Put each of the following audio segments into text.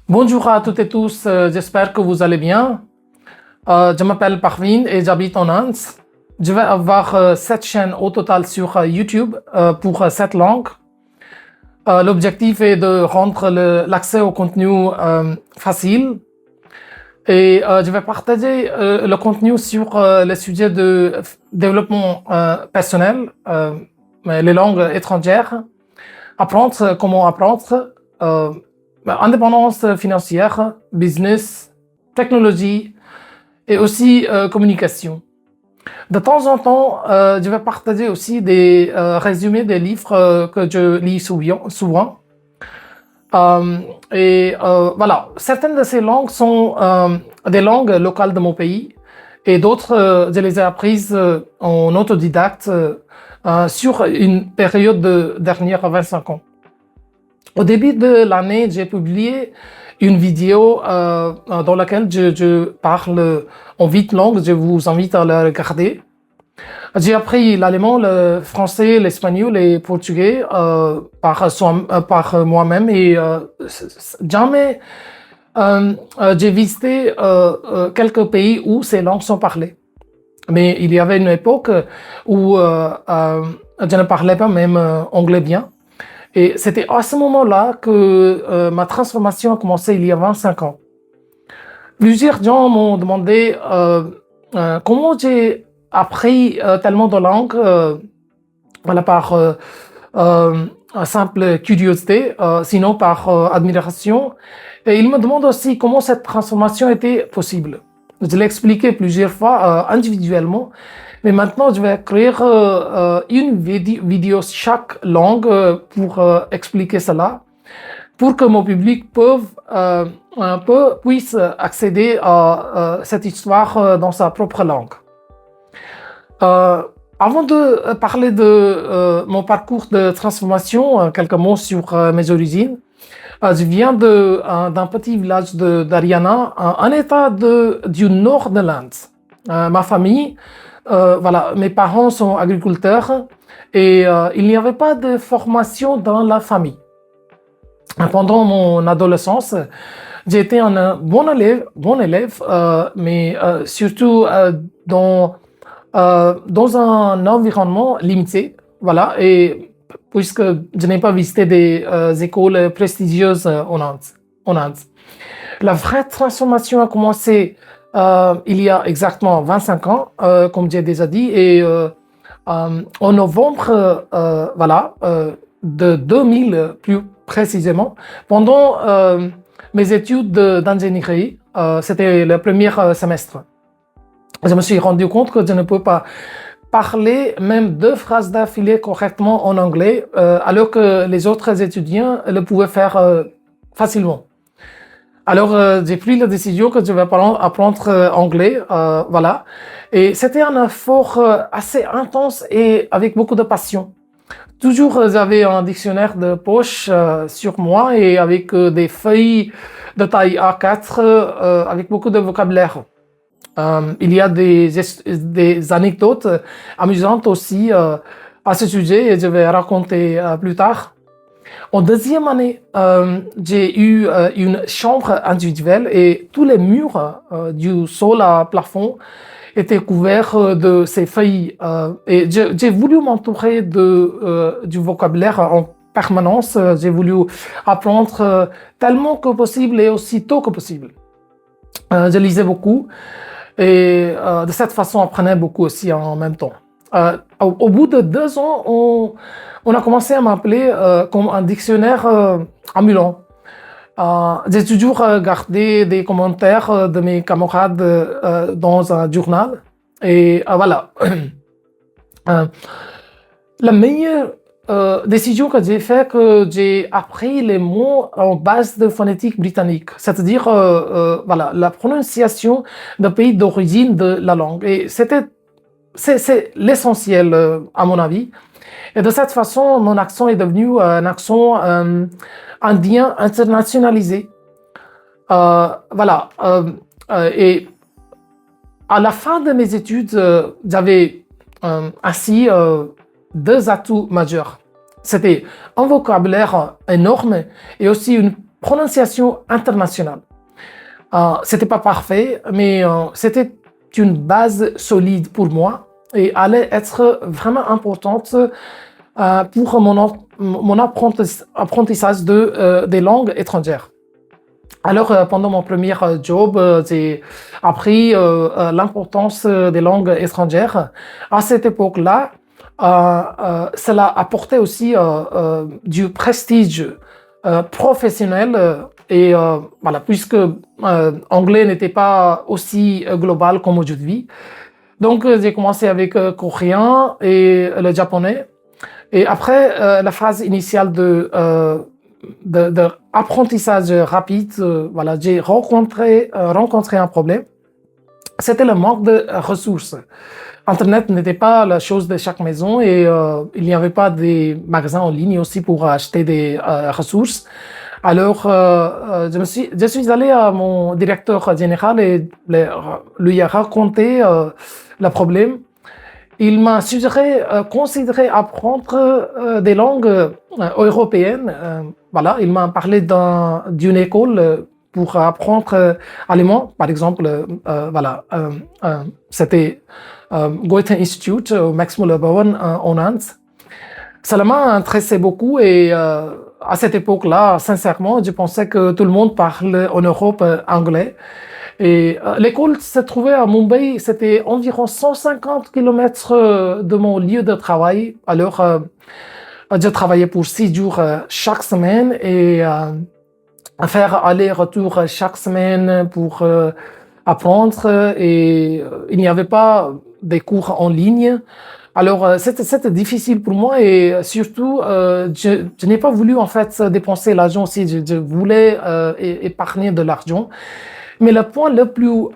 Bonjour à toutes et tous, j'espère que vous allez bien. Je m'appelle Parveen et j'habite en Inde. Je vais avoir 7 chaînes au total sur YouTube pour 7 langues. L'objectif est de rendre l'accès au contenu facile et je vais partager le contenu sur les sujets de développement personnel, les langues étrangères, apprendre comment apprendre, indépendance financière, business, technologie et aussi communication. De temps en temps, je vais partager aussi des résumés des livres que je lis souvent. Voilà, certaines de ces langues sont des langues locales de mon pays et d'autres, je les ai apprises en autodidacte sur une période de dernière 25 ans. Au début de l'année, j'ai publié une vidéo dans laquelle je parle en 8 langues. Je vous invite à la regarder. J'ai appris l'allemand, le français, l'espagnol et le portugais par moi-même et jamais j'ai visité quelques pays où ces langues sont parlées. Mais il y avait une époque où je ne parlais pas même anglais bien. Et c'était à ce moment-là que ma transformation a commencé il y a 25 ans. Plusieurs gens m'ont demandé comment j'ai appris tellement de langues voilà, par simple curiosité, sinon par admiration. Et ils me demandent aussi comment cette transformation était possible. Je l'ai expliqué plusieurs fois individuellement. Mais maintenant, je vais créer une vidéo chaque langue pour expliquer cela, pour que mon public puisse accéder à cette histoire dans sa propre langue. Avant de parler de mon parcours de transformation, quelques mots sur mes origines. Je viens d'un petit village d'Haryana, un état du nord de l'Inde. Ma famille, voilà, mes parents sont agriculteurs et il n'y avait pas de formation dans la famille. Pendant mon adolescence, j'ai été un bon élève, mais surtout dans un environnement limité, voilà, et puisque je n'ai pas visité des écoles prestigieuses en Inde. La vraie transformation a commencé il y a exactement 25 ans, comme j'ai déjà dit, et en novembre voilà, de 2000 plus précisément, pendant mes études d'ingénierie, c'était le premier semestre. Je me suis rendu compte que je ne peux pas parler même 2 phrases d'affilée correctement en anglais, alors que les autres étudiants le pouvaient faire facilement. Alors, j'ai pris la décision que je vais apprendre anglais, voilà. Et c'était un effort assez intense et avec beaucoup de passion. Toujours, j'avais un dictionnaire de poche sur moi et avec des feuilles de taille A4 avec beaucoup de vocabulaire. Il y a des anecdotes amusantes aussi à ce sujet et je vais raconter plus tard. En deuxième année, j'ai eu une chambre individuelle et tous les murs du sol à plafond étaient couverts de ces feuilles. Et j'ai voulu m'entourer du vocabulaire en permanence. J'ai voulu apprendre tellement que possible et aussi tôt que possible. Je lisais beaucoup et de cette façon, on apprenait beaucoup aussi en même temps. Au bout de 2 ans, on a commencé à m'appeler comme un dictionnaire ambulant. J'ai toujours gardé des commentaires de mes camarades dans un journal. Et voilà. La meilleure décision que j'ai faite, que j'ai appris les mots en base de phonétique britannique, c'est-à-dire voilà, la prononciation d'un pays d'origine de la langue. Et c'est l'essentiel à mon avis. Et de cette façon, mon accent est devenu un accent indien internationalisé. Voilà. Et à la fin de mes études, j'avais ainsi 2 atouts majeurs. C'était un vocabulaire énorme et aussi une prononciation internationale. C'était pas parfait, mais c'était une base solide pour moi et allait être vraiment importante pour mon apprentissage des langues étrangères. Alors, pendant mon premier job, j'ai appris l'importance des langues étrangères. À cette époque-là, cela apportait aussi du prestige professionnel et voilà, puisque anglais n'était pas aussi global comme aujourd'hui. Donc, j'ai commencé avec coréen et le japonais. Et après la phase initiale de apprentissage rapide, voilà, j'ai rencontré un problème. C'était le manque de ressources. Internet n'était pas la chose de chaque maison et il n'y avait pas des magasins en ligne aussi pour acheter des ressources. Alors, je suis allé à mon directeur général et lui ai raconté le problème. Il m'a suggéré considérer apprendre des langues européennes. Voilà, il m'a parlé d'une école pour apprendre allemand, par exemple. Voilà, c'était Goethe Institute au Max Muller-Bauern en Inde. Cela m'a intéressé beaucoup et à cette époque-là, sincèrement, je pensais que tout le monde parle en Europe anglais. Et l'école se trouvait à Mumbai, c'était environ 150 km de mon lieu de travail. Alors, je travaillais pour 6 jours chaque semaine et faire aller-retour chaque semaine pour apprendre. Et il n'y avait pas des cours en ligne. Alors, c'était difficile pour moi et surtout, je n'ai pas voulu en fait dépenser l'argent aussi. Je voulais épargner de l'argent. Mais le point le plus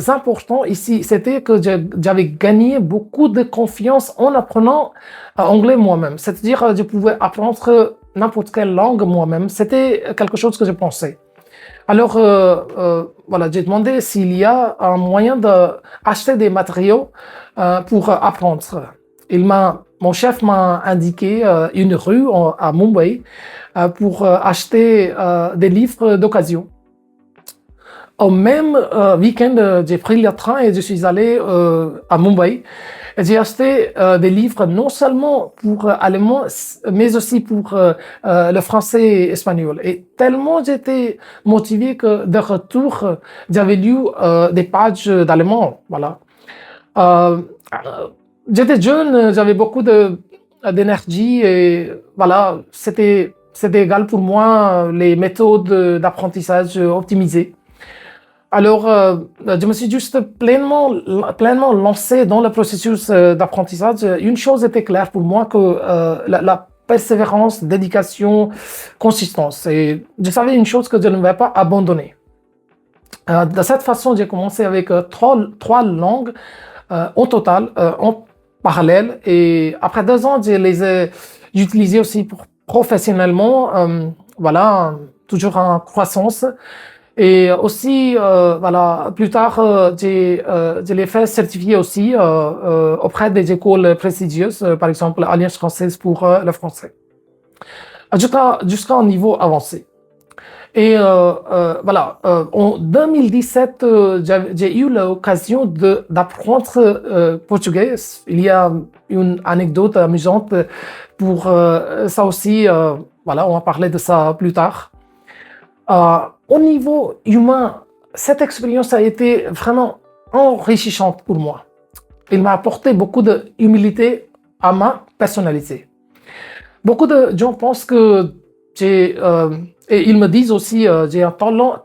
important ici, c'était que j'avais gagné beaucoup de confiance en apprenant anglais moi-même. C'est-à-dire, je pouvais apprendre n'importe quelle langue moi-même. C'était quelque chose que je pensais. Alors, voilà, j'ai demandé s'il y a un moyen d'acheter des matériaux pour apprendre. Mon chef m'a indiqué une rue à Mumbai pour acheter des livres d'occasion. Au même week-end, j'ai pris le train et je suis allé à Mumbai. J'ai acheté des livres non seulement pour allemand, mais aussi pour le français et espagnol. Et tellement j'étais motivé que de retour, j'avais lu des pages d'allemand. Voilà. J'étais jeune, j'avais beaucoup d'énergie et voilà, c'était égal pour moi les méthodes d'apprentissage optimisées. Alors, je me suis juste pleinement lancé dans le processus d'apprentissage. Une chose était claire pour moi, que la persévérance, dédication, consistance. Et je savais une chose, que je ne vais pas abandonner. De cette façon, j'ai commencé avec trois langues au total, en parallèle. Et après 2 ans, je les ai utilisées aussi professionnellement. Voilà, toujours en croissance. Et aussi, voilà, plus tard, je l'ai fait certifier aussi auprès des écoles prestigieuses, par exemple l'Alliance française pour le français, jusqu'à un niveau avancé. Et voilà, en 2017, j'ai eu l'occasion d'apprendre portugais. Il y a une anecdote amusante pour ça aussi. Voilà, on va parler de ça plus tard. Au niveau humain, cette expérience a été vraiment enrichissante pour moi. Il m'a apporté beaucoup d'humilité à ma personnalité. Beaucoup de gens pensent que et ils me disent aussi, j'ai un talent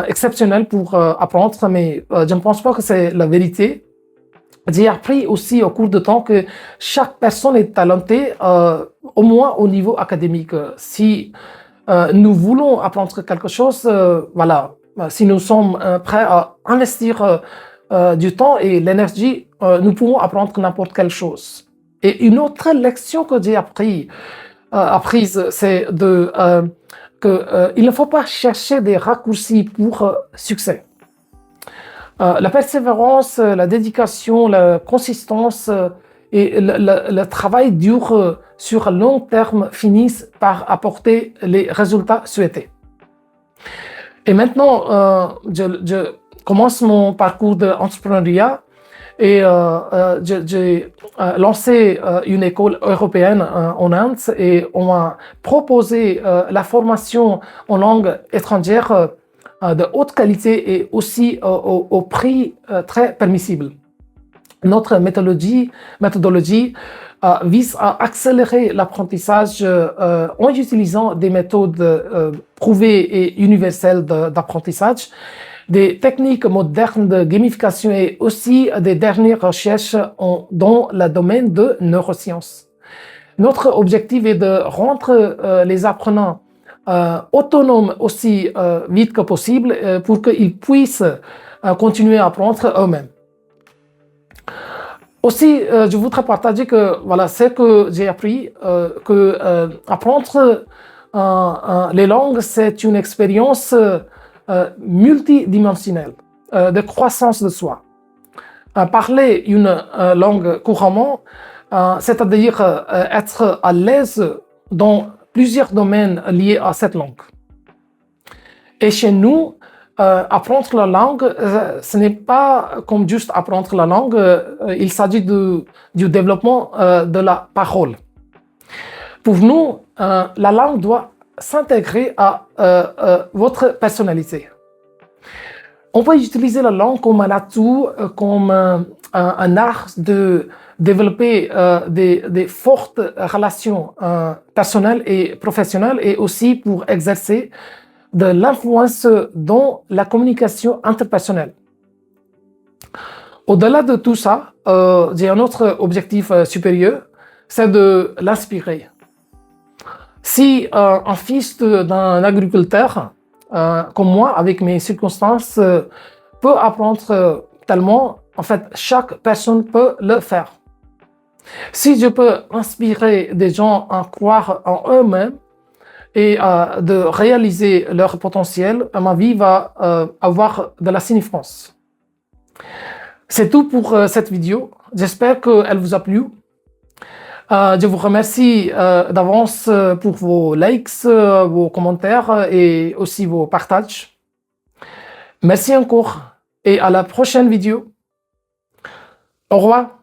exceptionnel pour apprendre, mais je ne pense pas que c'est la vérité. J'ai appris aussi au cours de temps que chaque personne est talentée, au moins au niveau académique. Si nous voulons apprendre quelque chose, voilà, si nous sommes prêts à investir du temps et l'énergie, nous pouvons apprendre n'importe quelle chose. Et une autre leçon que j'ai apprise, c'est qu'il ne faut pas chercher des raccourcis pour succès. La persévérance, la dédication, la consistance, et le travail dur sur long terme finisse par apporter les résultats souhaités. Et maintenant, je commence mon parcours d'entrepreneuriat et j'ai lancé une école européenne en Inde et on m'a proposé la formation en langue étrangère de haute qualité et aussi au prix très permissible. Notre méthodologie vise à accélérer l'apprentissage en utilisant des méthodes prouvées et universelles d'apprentissage, des techniques modernes de gamification et aussi des dernières recherches dans le domaine de neurosciences. Notre objectif est de rendre les apprenants autonomes aussi vite que possible pour qu'ils puissent continuer à apprendre eux-mêmes. Aussi, je voudrais partager que voilà, ce que j'ai appris, apprendre les langues, c'est une expérience multidimensionnelle de croissance de soi. Parler une langue couramment, c'est-à-dire être à l'aise dans plusieurs domaines liés à cette langue. Et chez nous, apprendre la langue, ce n'est pas comme juste apprendre la langue, il s'agit du développement de la parole. Pour nous, la langue doit s'intégrer à votre personnalité. On peut utiliser la langue comme un atout, comme un art de développer des fortes relations personnelles et professionnelles et aussi pour exercer de l'influence dans la communication interpersonnelle. Au-delà de tout ça, j'ai un autre objectif supérieur, c'est de l'inspirer. Si un fils d'un agriculteur, comme moi, avec mes circonstances, peut apprendre tellement, en fait, chaque personne peut le faire. Si je peux inspirer des gens à croire en eux-mêmes, et de réaliser leur potentiel, ma vie va avoir de la significance. C'est tout pour cette vidéo. J'espère qu'elle vous a plu. Je vous remercie d'avance pour vos likes, vos commentaires et aussi vos partages. Merci encore et à la prochaine vidéo. Au revoir.